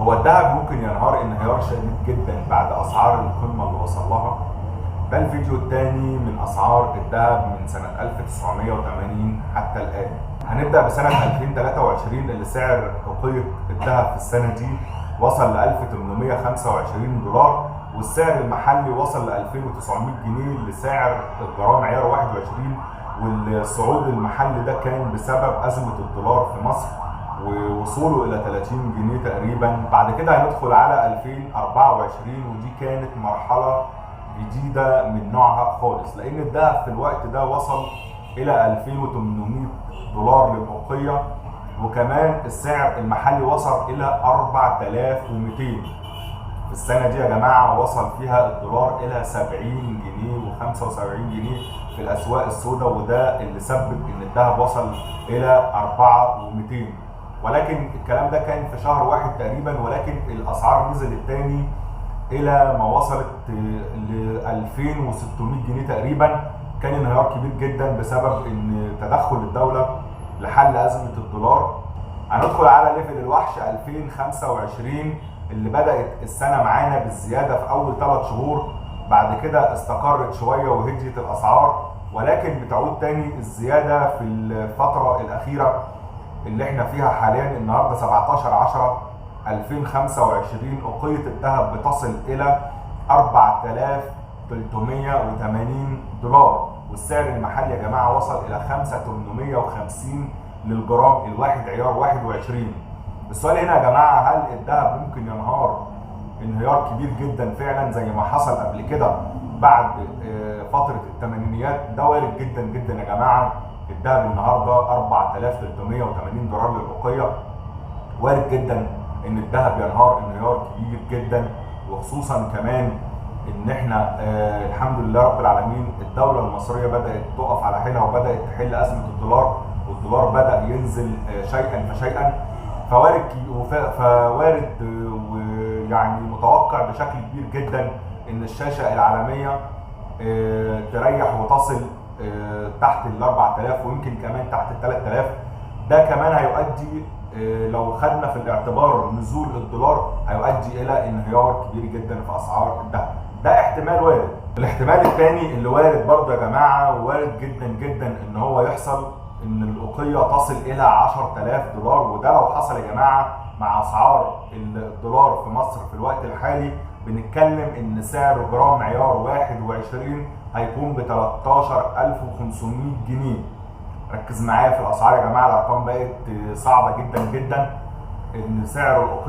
هو الذهب ممكن ينهار انهيار شديد جدا بعد اسعار القمه اللي وصل لها. ده الفيديو الثاني من اسعار الذهب من سنه 1980 حتى الان. هنبدا بسنه 2023 اللي سعر أوقية الذهب في السنه دي وصل ل 1825 دولار، والسعر المحلي وصل ل 2900 جنيه لسعر الجرام عيار 21. والصعود المحلي ده كان بسبب ازمه الدولار في مصر ووصوله الى 30 جنيه تقريبا. بعد كده هندخل على 2024 ودي كانت مرحله جديده من نوعها خالص، لان الذهب في الوقت ده وصل الى 2800 دولار للأوقية، وكمان السعر المحلي وصل الى 4200. في السنه دي يا جماعه وصل فيها الدولار الى 70 جنيه و75 جنيه في الاسواق السوداء، وده اللي سبب ان الذهب وصل الى 4200. ولكن الكلام ده كان في شهر واحد تقريبا، ولكن الاسعار نزلت تاني الى ما وصلت ل 2600 جنيه تقريبا. كان انهيار كبير جدا بسبب ان تدخل الدوله لحل ازمه الدولار. هندخل على ليفل الوحش 2025 اللي بدات السنه معانا بالزياده في اول 3 شهور، بعد كده استقرت شويه وهديت الاسعار، ولكن بتعود تاني الزياده في الفتره الاخيره اللي احنا فيها حاليا. النهارده 17/10/2025 أوقية الذهب بتصل الى 4380 دولار، والسعر المحلي يا جماعه وصل الى 5850 للجرام الواحد عيار 21. السؤال هنا يا جماعه، هل الذهب ممكن ينهار انهيار كبير جدا فعلا زي ما حصل قبل كده بعد فتره الثمانينيات؟ ده وارد جدا جدا يا جماعه. الذهب النهارده 4380 دولار للأوقية، وارد جدا ان الذهب ينهار انهيار كبير جدا، وخصوصا كمان ان احنا الحمد لله رب العالمين الدوله المصريه بدات تقف على حيلها وبدات تحل ازمه الدولار، والدولار بدا ينزل شيئا فشيئا. فوارد ويعني متوقع بشكل كبير جدا ان الشاشه العالميه تريح وتصل تحت ال 4000 ويمكن كمان تحت ال 3000. ده كمان هيؤدي لو خدنا في الاعتبار نزول الدولار هيؤدي الى انهيار كبير جدا في اسعار الذهب. ده احتمال وارد. الاحتمال الثاني اللي وارد برضه يا جماعه، وارد جدا جدا ان هو يحصل ان الأوقية تصل الى 10000 دولار، وده لو حصل يا جماعه مع اسعار الدولار في مصر في الوقت الحالي بنتكلم ان سعر جرام عيار 21 هيكون ب 13500 جنيه. ركز معايا في الاسعار يا جماعه، الارقام بقت صعبه جدا جدا. ان سعر الأوقية